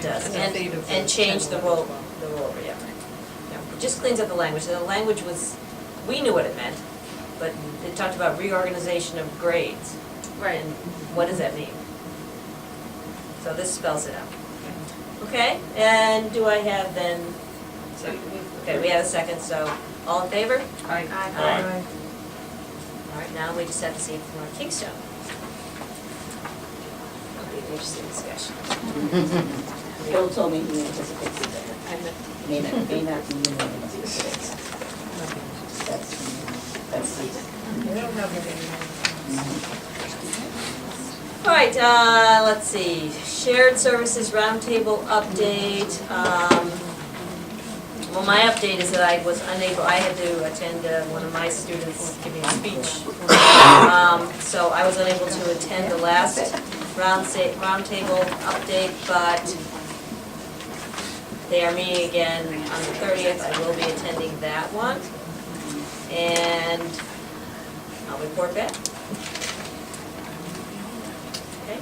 does, and change the roll, yeah. It just cleans up the language. The language was, we knew what it meant, but it talked about reorganization of grades. Right. And what does that mean? So this spells it out. Okay, and do I have then, okay, we have a second, so all in favor? Aye. Aye. All right, now we just have to see if we want Kingstone. That'll be an interesting discussion. Bill told me he anticipates it. May not be in the specifics. That's the. All right, let's see, shared services roundtable update. Well, my update is that I was unable, I had to attend one of my students giving a speech. So I was unable to attend the last roundtable update, but they are meeting again on the 30th. I will be attending that one. And I'll report back. Okay.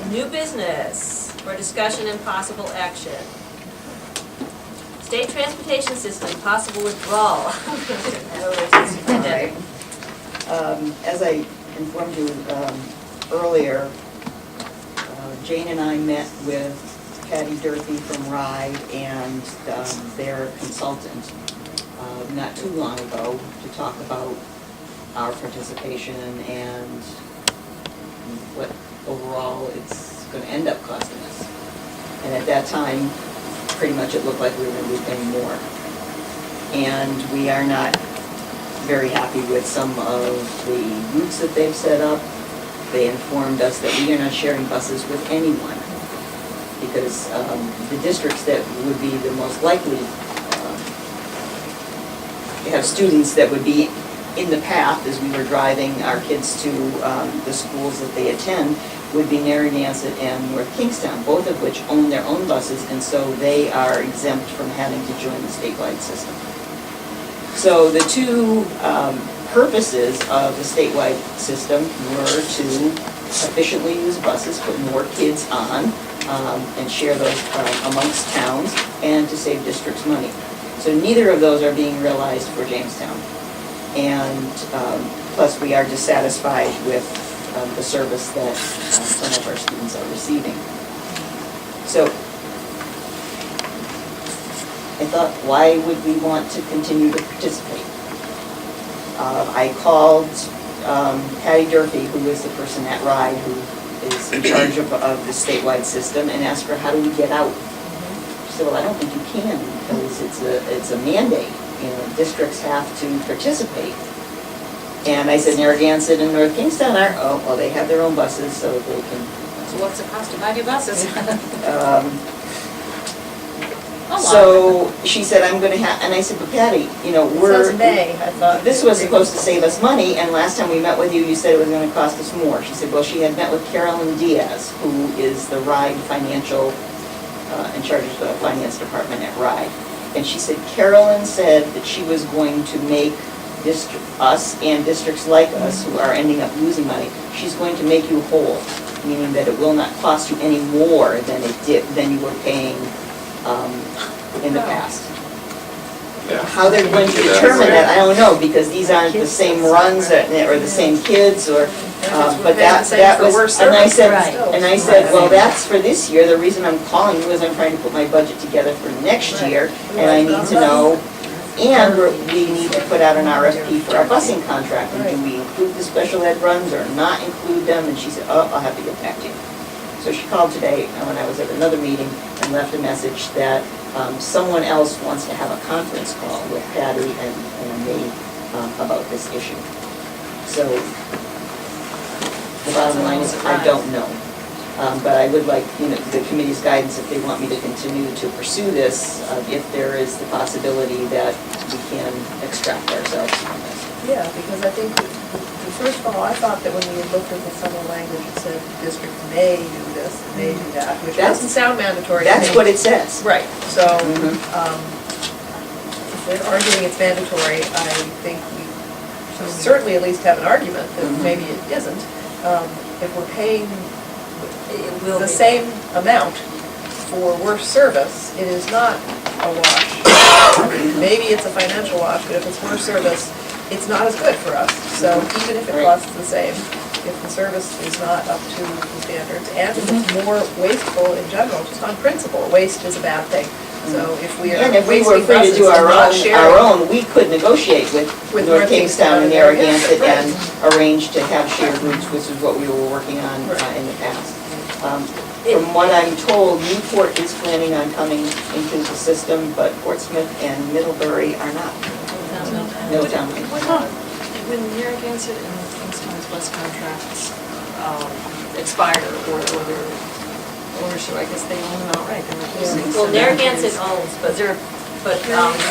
New business for discussion and possible action. State transportation system, possible withdrawal. Right. As I informed you earlier, Jane and I met with Patty Durfee from RIDE and their consultant not too long ago to talk about our participation and what overall it's going to end up costing us. And at that time, pretty much it looked like we were going to be paying more. And we are not very happy with some of the routes that they've set up. They informed us that we are not sharing buses with anyone because the districts that would be the most likely to have students that would be in the path as we were driving our kids to the schools that they attend would be Narragansett and North Kingstown, both of which own their own buses, and so they are exempt from having to join the statewide system. So the two purposes of the statewide system were to efficiently use buses, put more kids on, and share those amongst towns, and to save districts money. So neither of those are being realized for Jamestown. And plus we are dissatisfied with the service that some of our students are receiving. So I thought, why would we want to continue to participate? I called Patty Durfee, who is the person at RIDE who is in charge of the statewide system, and asked her, how do we get out? She said, well, I don't think you can because it's a mandate. You know, districts have to participate. And I said, Narragansett and North Kingstown are, oh, well, they have their own buses, so they can. So what's the cost to buy new buses? So she said, I'm gonna have, and I said, but Patty, you know, this was supposed to save us money, and last time we met with you, you said it was gonna cost us more. She said, well, she had met with Carolyn Diaz, who is the RIDE financial, in charge of the finance department at RIDE. And she said, Carolyn said that she was going to make us and districts like us who are ending up losing money, she's going to make you whole, meaning that it will not cost you any more than you were paying in the past. Yeah. How they're going to determine that, I don't know, because these aren't the same runs or the same kids, or but that was, and I said, well, that's for this year. The reason I'm calling you is I'm trying to put my budget together for next year, and I need to know. And we need to put out an RFP for our busing contract, and do we include the special ed runs or not include them? And she said, oh, I'll have to get back to you. So she called today when I was at another meeting and left a message that someone else wants to have a conference call with Patty and me about this issue. So the bottom line is, I don't know. But I would like, you know, the committee's guidance if they want me to continue to pursue this, if there is the possibility that we can extract ourselves from this. Yeah, because I think, first of all, I thought that when we looked at the summer language, it said district may do this, may do that, which doesn't sound mandatory. That's what it says. Right, so if they're arguing it's mandatory, I think we should certainly at least have an argument that maybe it isn't. If we're paying the same amount for worse service, it is not a wash. Maybe it's a financial wash, but if it's worse service, it's not as good for us. So even if it costs the same, if the service is not up to the standards, and if it's more wasteful in general, just on principle, waste is a bad thing. So if we are And if we were wasting free to buses do and not our sharing. own, we could negotiate with North Kingstown and Narragansett and arrange to have shared routes, which is what we were working on in the past. From what I'm told, Newport is planning on coming into the system, but Portsmouth and Middlebury are not. Middletown. When Narragansett and Kingstown's bus contracts expire or their ownership, I guess they own them outright. They're not leasing, so Well, Narragansett owns, but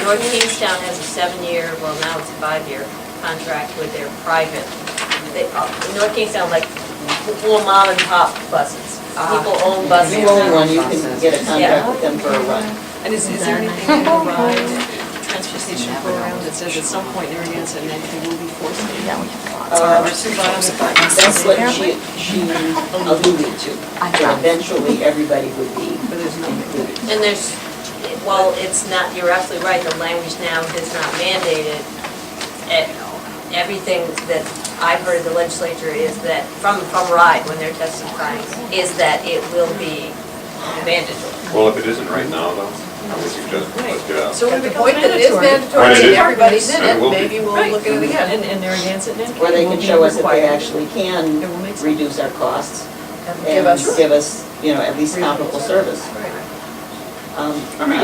North Kingstown has a 7-year, well, now it's a 5-year contract with their private. North Kingstown, like, little mom and pop buses. People own buses. If you own one, you can get a contract with them for a run. And is there anything in the ride transportation program that says at some point Narragansett and NP will be forced to That's what she alluded to, that eventually everybody would be included. And there's, well, it's not, you're absolutely right, the language now is not mandated. Everything that I've heard of the legislature is that, from RIDE, when they're testifying, is that it will be mandatory. Well, if it isn't right now, though, I would suggest let's get out. So At when the it point becomes that it is mandatory When it and is. everybody's in It it, will be. maybe we'll look at it again. And Narragansett and NP Or they will can be show us that they required. actually can It will make sense. reduce our costs And and give us. at least comparable service. Right. I mean,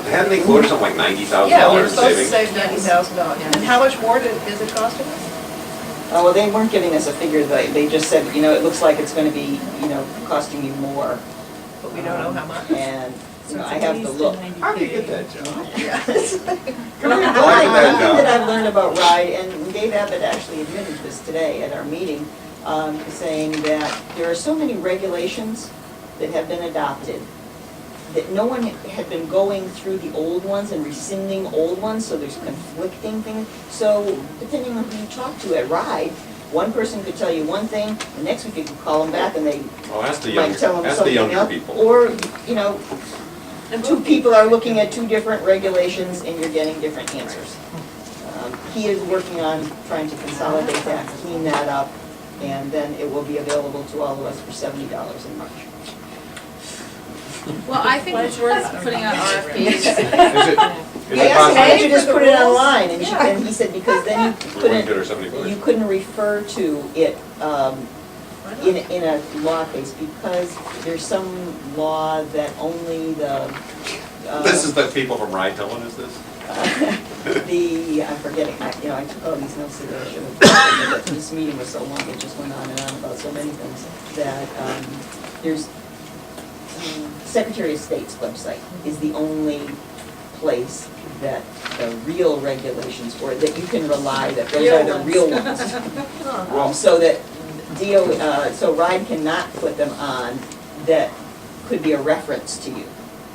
hadn't they quoted something like $90,000 Yeah, we're in supposed to savings? save $90,000. And how much more is it costing us? Well, they weren't giving us a figure, they just said, it looks like it's gonna be, costing you more, But we don't know how much. and, I have to look. How do you get that job? Yes. Come on, One get thing that that job. I've learned about RIDE, and Dave Abbott actually admitted this today at our meeting, saying that there are so many regulations that have been adopted, that no one had been going through the old ones and rescinding old ones, so there's conflicting things. So depending on who you talk to at RIDE, one person could tell you one thing, the next week you could call them back and they Well, ask the might tell them younger something else. people. Or, and two people are looking at two different regulations and you're getting different answers. He is working on trying to consolidate that, clean that up, and then it will be available to all of us for $70 in March. Well, I think it's worth putting out RFPs. Is it I asked him, why don't you possible? just put it online? And he said, because then We wouldn't get our 70 bucks. you couldn't refer to it in a law case, because there's some law that only the. This is the people from RIDE telling us this? I'm forgetting, I took all these notes today, I should have, but this meeting was so long, it just went on and on about so many things, that there's, Secretary of State's website is the only place that the real regulations, or that you can rely that those are the real ones. So that so RIDE cannot put them on that could be a reference to you.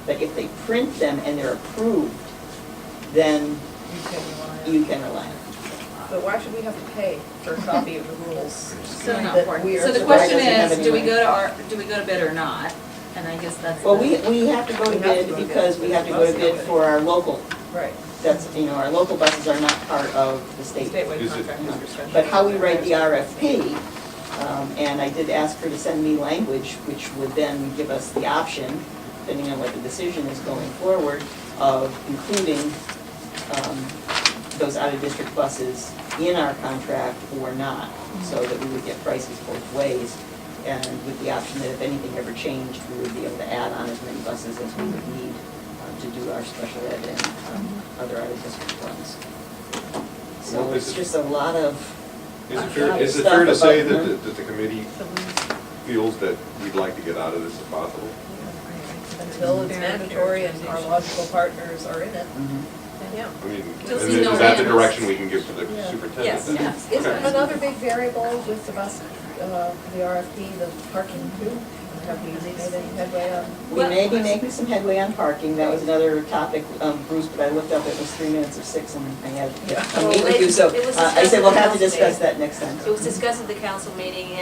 But if they print them and they're approved, then you can rely on it. But why should we have to pay for a copy of the rules? So not that important. we are So the supposed question doesn't have is, any do we money. do we go to bid or not? And I guess that's. Well, the- we have to go to We have to bid go to because bid. we have to go to bid for our local, Right. that's, our local buses are not part of the state. Statewide Is it- contract is restricted. But how we write the RFP, and I did ask her to send me language, which would then give us the option, depending on what the decision is going forward, of including those out-of-district buses in our contract or not, so that we would get prices both ways, and with the option that if anything ever changed, we would be able to add on as many buses as we would need to do our special ed and other out-of-district runs. So Well, it's just a lot of. Is it Stuff fair to say about- that the committee feels that we'd like to get out of this if possible? Until it's mandatory and our logical partners are in it, Mhm. yeah. I mean, You'll is see no that the animals. direction we can give to the Yeah. superintendent? Yes. then? Yes. Isn't Okay. another big variable with the bus, the RFP, the parking too? Have we made any headway on? We may be making some headway on parking, that was another topic, Bruce, but I looked up, it was 3 minutes of 6, and I had Yeah. to meet with you, so It was I said, we'll have to discussed at the discuss that next time. It was discussed at the council meeting, and